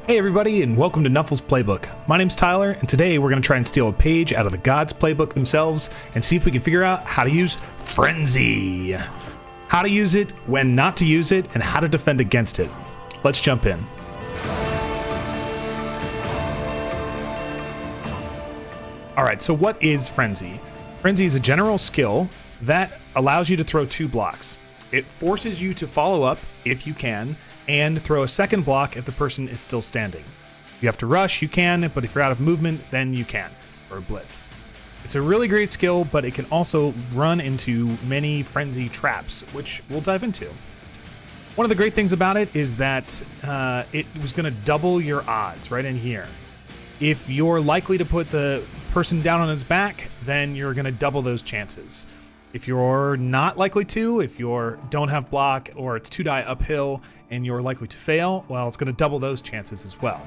Hey everybody, and welcome to Nuffle'splaybook. My name's Tyler, and today we're going to try and steal a page out of the Gods playbook themselves and see if we can figure out how to use Frenzy. How to use it, when not to use it, and how to defend against it. Let's jump in. Alright, so what is Frenzy? Frenzy is a general skill that allows you to throw two blocks. It forces you to follow up, if you can, and throw a second block if the person is still standing. If you have to rush, you can, but if you're out of movement, then you can, or blitz. It's a really great skill, but it can also run into many frenzy traps, which we'll dive into. One of the great things about it is that it was going to double your odds right in here. If you're likely to put the person down on his back, then you're going to double those chances. If you're not likely to, if you don't have block or it's 2-die uphill and you're likely to fail, well, it's going to double those chances as well.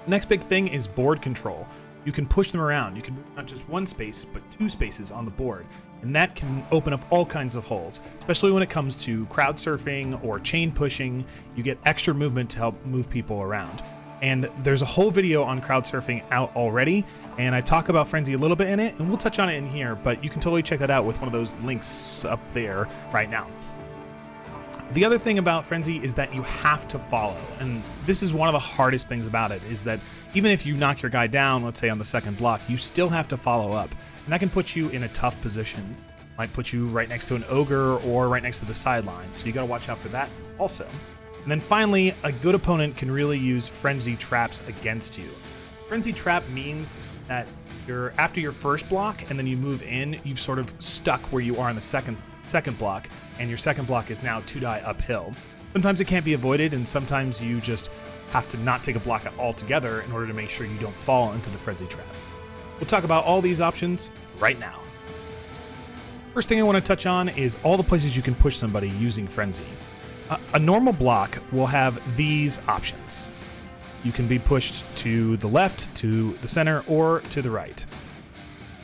The next big thing is board control. You can push them around. You can move not just one space, but two spaces on the board. And that can open up all kinds of holes, especially when it comes to crowd surfing or chain pushing. You get extra movement to help move people around. And there's a whole video on crowd surfing out already, and I talk about Frenzy a little bit in it, and we'll touch on it in here, but you can totally check that out with one of those links up there right now. The other thing about Frenzy is that you have to follow, and this is one of the hardest things about it, is that even if you knock your guy down, let's say on the second block, you still have to follow up, and that can put you in a tough position. Might put you right next to an ogre or right next to the sideline, so you gotta watch out for that also. And then finally, a good opponent can really use Frenzy traps against you. Frenzy trap means that after your first block and then you move in, you've sort of stuck where you are in the second block, and your second block is now 2-die uphill. Sometimes it can't be avoided, and sometimes you just have to not take a block altogether in order to make sure you don't fall into the Frenzy trap. We'll talk about all these options right now. First thing I want to touch on is all the places you can push somebody using Frenzy. A normal block will have these options. You can be pushed to the left, to the center, or to the right.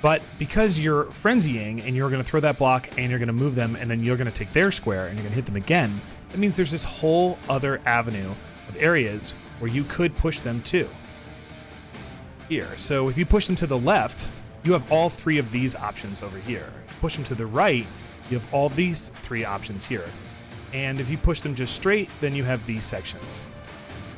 But because you're frenzying and you're going to throw that block and you're going to move them and then you're going to take their square and you're going to hit them again, that means there's this whole other avenue of areas where you could push them to. Here. So if you push them to the left, you have all three of these options over here. Push them to the right, you have all these three options here. And if you push them just straight, then you have these sections.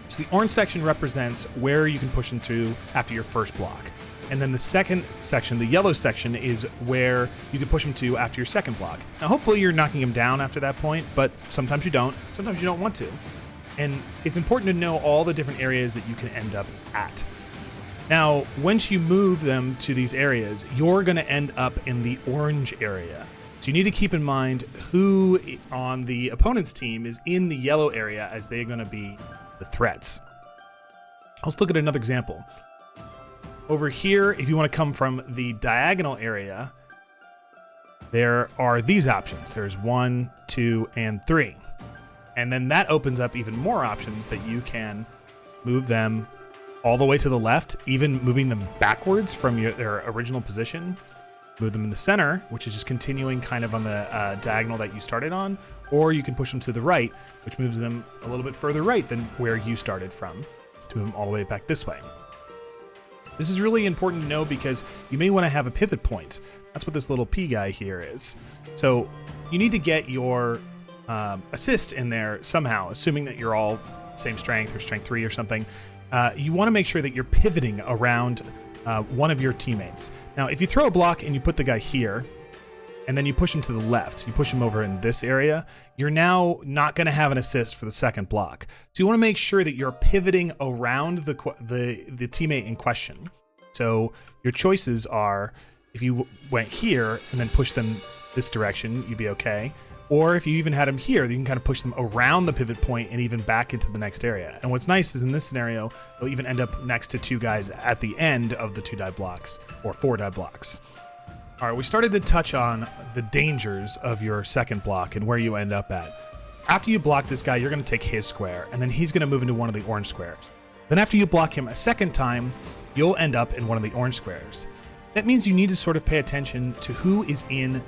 So the orange section represents where you can push them to after your first block. And then the second section, the yellow section, is where you can push them to after your second block. Now, hopefully you're knocking them down after that point, but sometimes you don't. Sometimes you don't want to. And it's important to know all the different areas that you can end up at. Now, once you move them to these areas, you're going to end up in the orange area. So you need to keep in mind who on the opponent's team is in the yellow area, as they're going to be the threats. Let's look at another example. Over here, if you want to come from the diagonal area, there are these options. There's 1, 2, and 3. And then that opens up even more options that you can move them all the way to the left, even moving them backwards from their original position. Move them in the center, which is just continuing kind of on the diagonal that you started on, or you can push them to the right, which moves them a little bit further right than where you started from, to move them all the way back this way. This is really important to know because you may want to have a pivot point. That's what this little P guy here is. So you need to get your assist in there somehow, assuming that you're all same strength or strength 3 or something. You want to make sure that you're pivoting around one of your teammates. Now, if you throw a block and you put the guy here, and then you push him to the left, you push him over in this area, you're now not going to have an assist for the second block. So you want to make sure that you're pivoting around the teammate in question. So your choices are, if you went here and then pushed them this direction, you'd be okay. Or if you even had them here, you can kind of push them around the pivot point and even back into the next area. And what's nice is in this scenario, they'll even end up next to two guys at the end of the 2-die blocks or 4-die blocks. All right, we started to touch on the dangers of your second block and where you end up at. After you block this guy, you're going to take his square, and then he's going to move into one of the orange squares. Then after you block him a second time, you'll end up in one of the orange squares. That means you need to sort of pay attention to who is in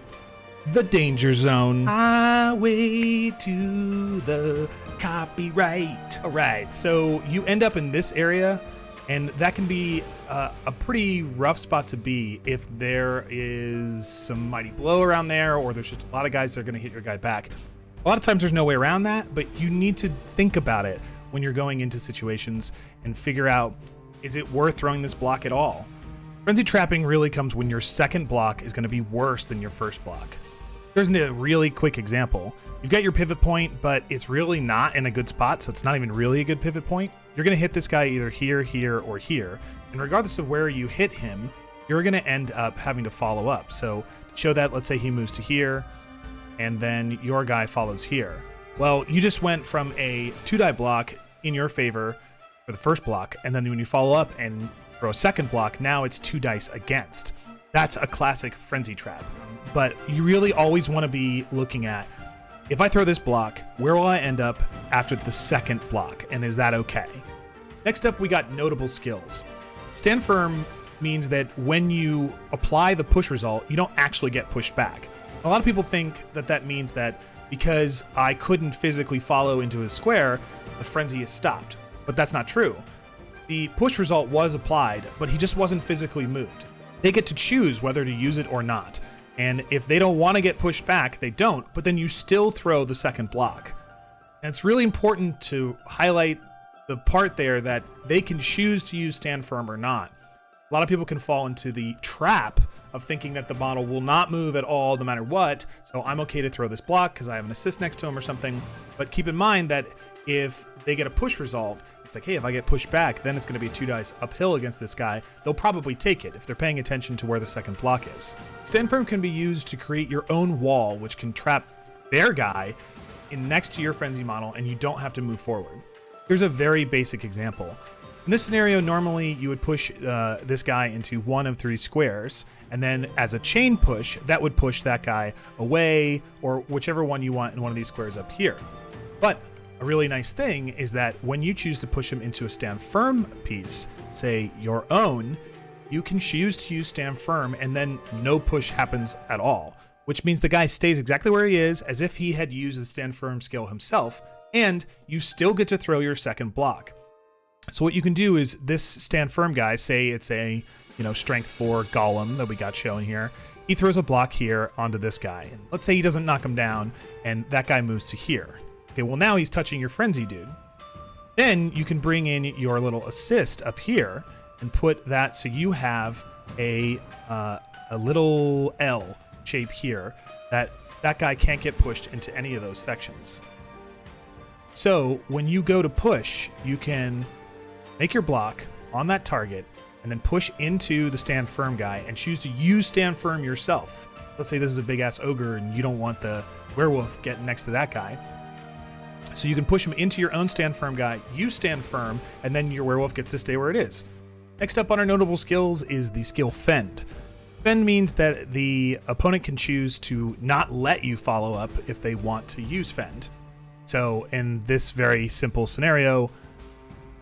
The danger zone. Highway to the copyright. All right, so you end up in this area, and that can be a pretty rough spot to be if there is some mighty blow around there, or there's just a lot of guys that are going to hit your guy back. A lot of times there's no way around that, but you need to think about it when you're going into situations and figure out, is it worth throwing this block at all? Frenzy trapping really comes when your second block is going to be worse than your first block. Here's a really quick example. You've got your pivot point, but it's really not in a good spot, so it's not even really a good pivot point. You're going to hit this guy either here, here, or here. And regardless of where you hit him, you're going to end up having to follow up. So to show that, let's say he moves to here, and then your guy follows here. Well, you just went from a 2-die block in your favor for the first block, and then when you follow up and throw a second block, now it's 2 dice against. That's a classic frenzy trap. But you really always want to be looking at, if I throw this block, where will I end up after the second block, and is that okay? Next up, we got notable skills. Stand firm means that when you apply the push result, you don't actually get pushed back. A lot of people think that that means that because I couldn't physically follow into his square, the frenzy is stopped. But that's not true. The push result was applied, but he just wasn't physically moved. They get to choose whether to use it or not. And if they don't want to get pushed back, they don't, but then you still throw the second block. And it's really important to highlight the part there that they can choose to use stand firm or not. A lot of people can fall into the trap of thinking that the model will not move at all no matter what, so I'm okay to throw this block because I have an assist next to him or something. But keep in mind that if they get a push result, it's like, hey, if I get pushed back, then it's going to be 2 dice uphill against this guy. They'll probably take it if they're paying attention to where the second block is. Stand firm can be used to create your own wall, which can trap their guy in next to your frenzy model, and you don't have to move forward. Here's a very basic example. In this scenario, normally you would push this guy into one of 3 squares, and then as a chain push, that would push that guy away, or whichever one you want in one of these squares up here. But a really nice thing is that when you choose to push him into a stand firm piece, say your own, you can choose to use stand firm and then no push happens at all, which means the guy stays exactly where he is as if he had used the stand firm skill himself, and you still get to throw your second block. So what you can do is this stand firm guy, say it's a strength 4 golem that we got shown here, he throws a block here onto this guy. And let's say he doesn't knock him down and that guy moves to here. Okay, well now he's touching your frenzy dude. Then you can bring in your little assist up here and put that so you have a little L shape here that guy can't get pushed into any of those sections. So when you go to push, you can make your block on that target and then push into the stand firm guy and choose to use stand firm yourself. Let's say this is a big ass ogre and you don't want the werewolf getting next to that guy. So you can push him into your own stand firm guy, you stand firm, and then your werewolf gets to stay where it is. Next up on our notable skills is the skill Fend. Fend means that the opponent can choose to not let you follow up if they want to use Fend. So in this very simple scenario,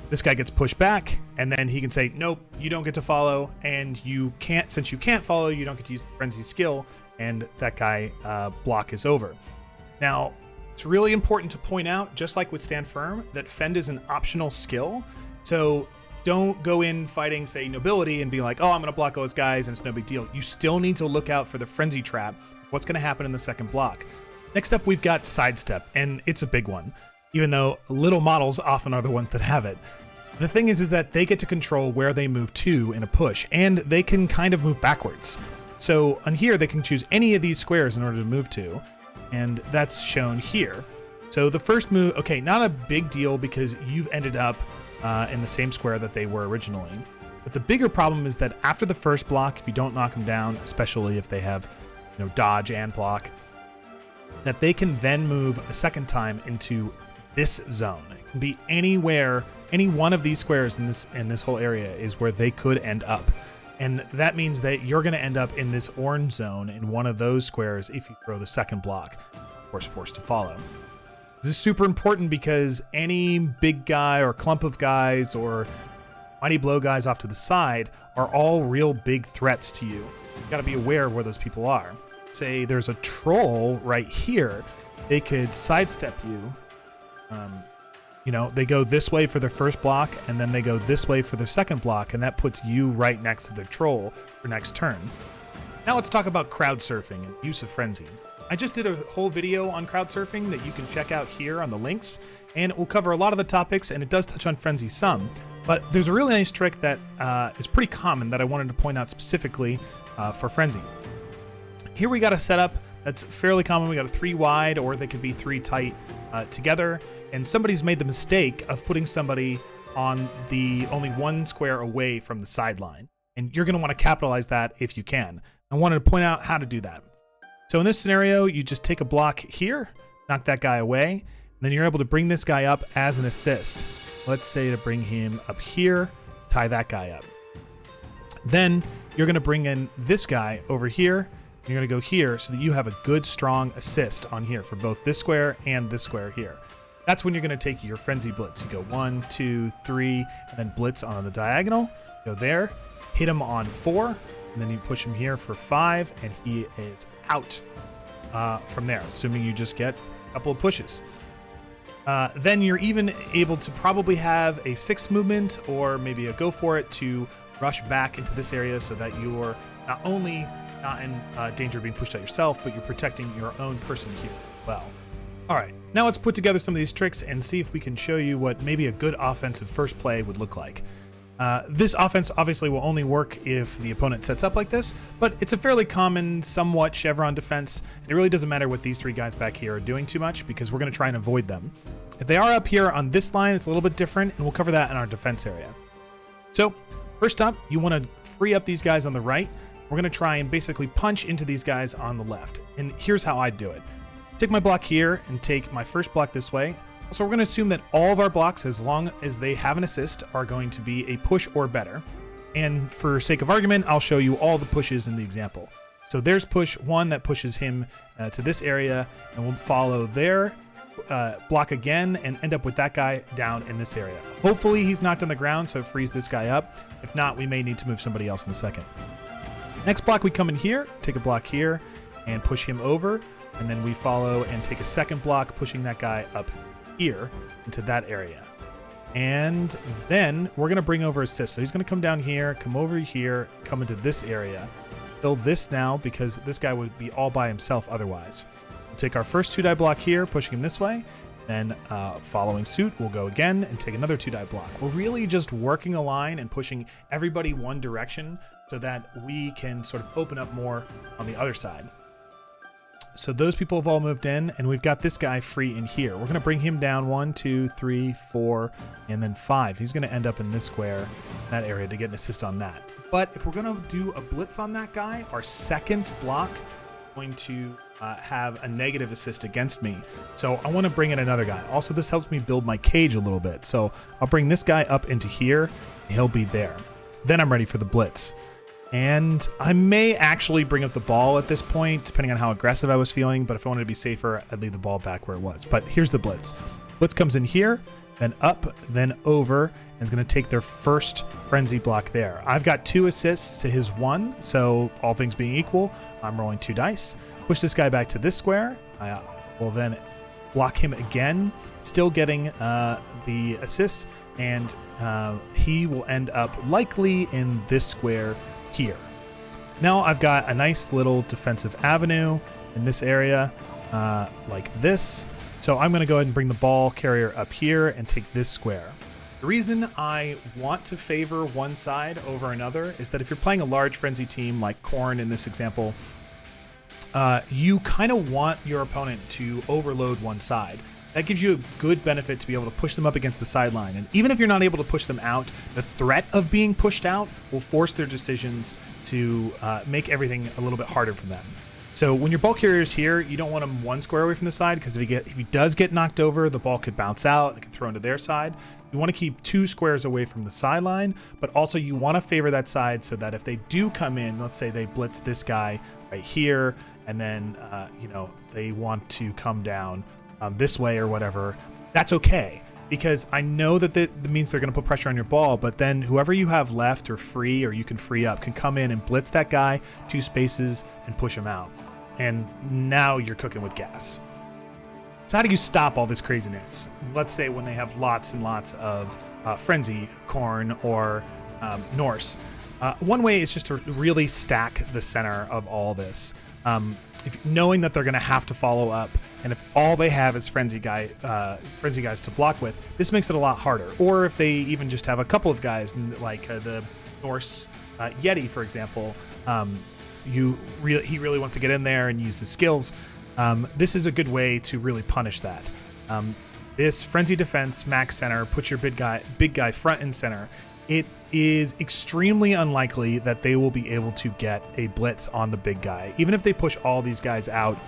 this guy gets pushed back, and then he can say, nope, you don't get to follow, and since you can't follow, you don't get to use the frenzy skill, and that guy block is over. Now, it's really important to point out, just like with stand firm, that Fend is an optional skill. So don't go in fighting, say, nobility and be like, oh, I'm going to block all those guys and it's no big deal. You still need to look out for the frenzy trap, what's going to happen in the second block. Next up, we've got Sidestep, and it's a big one, even though little models often are the ones that have it. The thing is that they get to control where they move to in a push, and they can kind of move backwards. So on here, they can choose any of these squares in order to move to, and that's shown here. So the first move, okay, not a big deal because you've ended up in the same square that they were originally. But the bigger problem is that after the first block, if you don't knock them down, especially if they have dodge and block, that they can then move a second time into this zone. It can be anywhere, any one of these squares in this whole area is where they could end up. And that means that you're going to end up in this orange zone in one of those squares if you throw the second block, of course forced to follow. This is super important because any big guy or clump of guys or mighty blow guys off to the side are all real big threats to you. You've got to be aware of where those people are. say there's a troll right here, they could sidestep you. You know, they go this way for their first block, and then they go this way for their second block, and that puts you right next to their troll for next turn. Now let's talk about crowd surfing and use of Frenzy. I just did a whole video on crowd surfing that you can check out here on the links, and it will cover a lot of the topics, and it does touch on Frenzy some. But there's a really nice trick that is pretty common that I wanted to point out specifically for Frenzy. Here we got a setup that's fairly common. We got a 3 wide, or they could be 3 tight together. And somebody's made the mistake of putting somebody on the only 1 square away from the sideline. And you're going to want to capitalize that if you can. I wanted to point out how to do that. So in this scenario, you just take a block here, knock that guy away, and then you're able to bring this guy up as an assist. Let's say to bring him up here, tie that guy up. Then you're going to bring in this guy over here. You're going to go here so that you have a good, strong assist on here for both this square and this square here. That's when you're going to take your Frenzy Blitz. You go 1, 2, 3, and then Blitz on the diagonal. Go there, hit him on 4, and then you push him here for 5, and he is out from there, assuming you just get a couple of pushes. Then you're even able to probably have a 6th movement, or maybe a go for it, to rush back into this area so that you're not only not in danger of being pushed out yourself, but you're protecting your own person here as well. All right, now let's put together some of these tricks and see if we can show you what maybe a good offensive first play would look like. This offense obviously will only work if the opponent sets up like this, but it's a fairly common, somewhat chevron defense. And it really doesn't matter what these 3 guys back here are doing too much, because we're going to try and avoid them. If they are up here on this line, it's a little bit different, and we'll cover that in our defense area. So first up, you want to free up these guys on the right. We're going to try and basically punch into these guys on the left. And here's how I do it. Take my block here and take my first block this way. So we're going to assume that all of our blocks, as long as they have an assist, are going to be a push or better. And for sake of argument, I'll show you all the pushes in the example. So there's push 1 that pushes him to this area, and we'll follow their block again and end up with that guy down in this area. Hopefully he's knocked on the ground, so it frees this guy up. If not, we may need to move somebody else in a second. Next block, we come in here, take a block here, and push him over. And then we follow and take a second block, pushing that guy up here into that area. And then we're going to bring over assist. So he's going to come down here, come over here, come into this area. Build this now, because this guy would be all by himself otherwise. We'll take our first 2-die block here, pushing him this way. Then following suit, we'll go again and take another 2-die block. We're really just working a line and pushing everybody one direction so that we can sort of open up more on the other side. So those people have all moved in, and we've got this guy free in here. We're going to bring him down 1, 2, 3, 4, and then 5. He's going to end up in this square, that area, to get an assist on that. But if we're going to do a blitz on that guy, our second block is going to have a negative assist against me. So I want to bring in another guy. Also, this helps me build my cage a little bit. So I'll bring this guy up into here, and he'll be there. Then I'm ready for the blitz. And I may actually bring up the ball at this point, depending on how aggressive I was feeling. But if I wanted to be safer, I'd leave the ball back where it was. But here's the blitz. Blitz comes in here, then up, then over, and is going to take their first frenzy block there. I've got 2 assists to his 1, so all things being equal, I'm rolling 2 dice. Push this guy back to this square. I will then block him again, still getting the assists, and he will end up likely in this square here. Now I've got a nice little defensive avenue in this area, like this. So I'm going to go ahead and bring the ball carrier up here and take this square. The reason I want to favor one side over another is that if you're playing a large frenzy team like Korn in this example, you kind of want your opponent to overload one side. That gives you a good benefit to be able to push them up against the sideline. And even if you're not able to push them out, the threat of being pushed out will force their decisions to make everything a little bit harder for them. So when your ball carrier is here, you don't want him 1 square away from the side, because if he does get knocked over, the ball could bounce out, it could throw into their side. You want to keep 2 squares away from the sideline, but also you want to favor that side so that if they do come in, let's say they blitz this guy right here, and then they want to come down this way or whatever, that's okay, because I know that that means they're going to put pressure on your ball, but then whoever you have left or free, or you can free up, can come in and blitz that guy 2 spaces and push him out. and now you're cooking with gas. So how do you stop all this craziness? Let's say when they have lots and lots of Frenzy, Corn, or Norse. One way is just to really stack the center of all this. Knowing that they're going to have to follow up, and if all they have is Frenzy guys to block with, this makes it a lot harder. Or if they even just have a couple of guys, like the Norse Yeti, for example, he really wants to get in there and use his skills. This is a good way to really punish that. This Frenzy defense max center puts your big guy front and center. It is extremely unlikely that they will be able to get a blitz on the big guy. Even if they push all these guys out,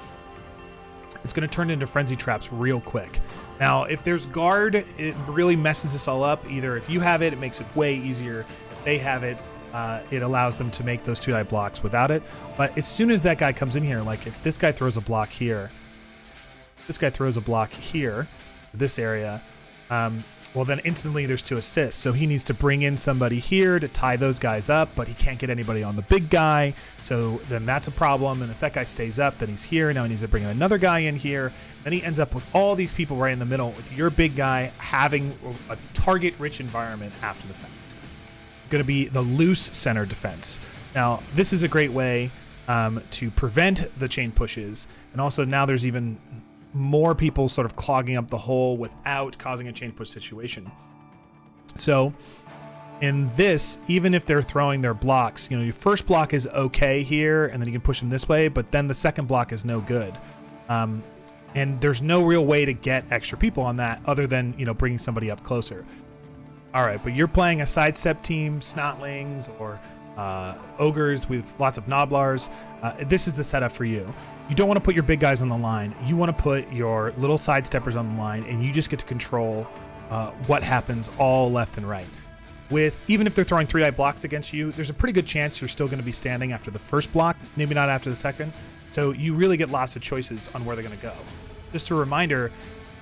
it's going to turn into frenzy traps real quick. Now, if there's guard, it really messes this all up. Either if you have it, it makes it way easier. If they have it, it allows them to make those 2-die blocks without it. But as soon as that guy comes in here, like if this guy throws a block here, this area, well, then instantly there's 2 assists. So he needs to bring in somebody here to tie those guys up, but he can't get anybody on the big guy. So then that's a problem. And if that guy stays up, then he's here. Now he needs to bring another guy in here. Then he ends up with all these people right in the middle, with your big guy having a target-rich environment after the fact. Going to be the loose center defense. Now, this is a great way to prevent the chain pushes. And also now there's even more people sort of clogging up the hole without causing a chain push situation. So in this, even if they're throwing their blocks, your first block is okay here, and then you can push them this way, but then the second block is no good. And there's no real way to get extra people on that other than, bringing somebody up closer. All right, but you're playing a sidestep team, Snotlings, or ogres with lots of Noblars. This is the setup for you. You don't want to put your big guys on the line. You want to put your little sidesteppers on the line, and you just get to control what happens all left and right. Even if they're throwing 3-die blocks against you, there's a pretty good chance you're still going to be standing after the first block, maybe not after the second. So you really get lots of choices on where they're going to go. Just a reminder,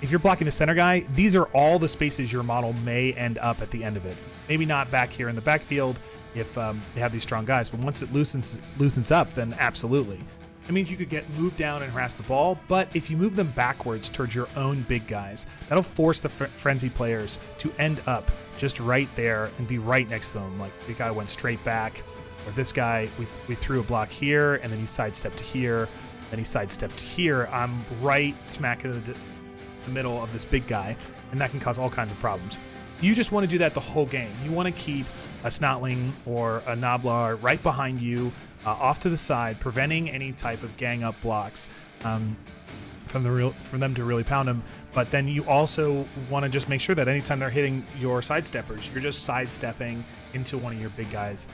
if you're blocking the center guy, these are all the spaces your model may end up at the end of it. Maybe not back here in the backfield if they have these strong guys, but once it loosens up, then absolutely. It means you could get moved down and harass the ball, but if you move them backwards towards your own big guys, that'll force the Frenzy players to end up just right there and be right next to them. Like the guy went straight back, or this guy, we threw a block here, and then he sidestepped to here, then he sidestepped to here. I'm right smack in the middle of this big guy, and that can cause all kinds of problems. You just want to do that the whole game. You want to keep a Snotling or a Noblar right behind you, off to the side, preventing any type of gang up blocks for them to really pound them. But then you also want to just make sure that anytime they're hitting your sidesteppers, you're just sidestepping into one of your big guys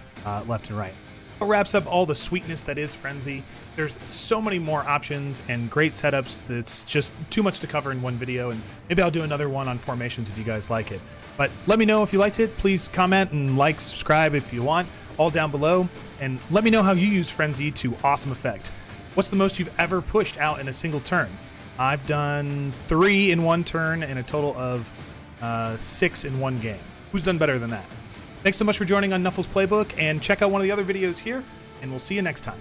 left and right. That wraps up all the sweetness that is Frenzy. There's so many more options and great setups that's just too much to cover in one video, and maybe I'll do another one on formations if you guys like it. But let me know if you liked it. Please comment and like, subscribe if you want, all down below. And let me know how you use Frenzy to awesome effect. What's the most you've ever pushed out in a single turn? I've done 3 in one turn and a total of 6 in one game. Who's done better than that? Thanks so much for joining on Nuffle's Playbook, and check out one of the other videos here, and we'll see you next time.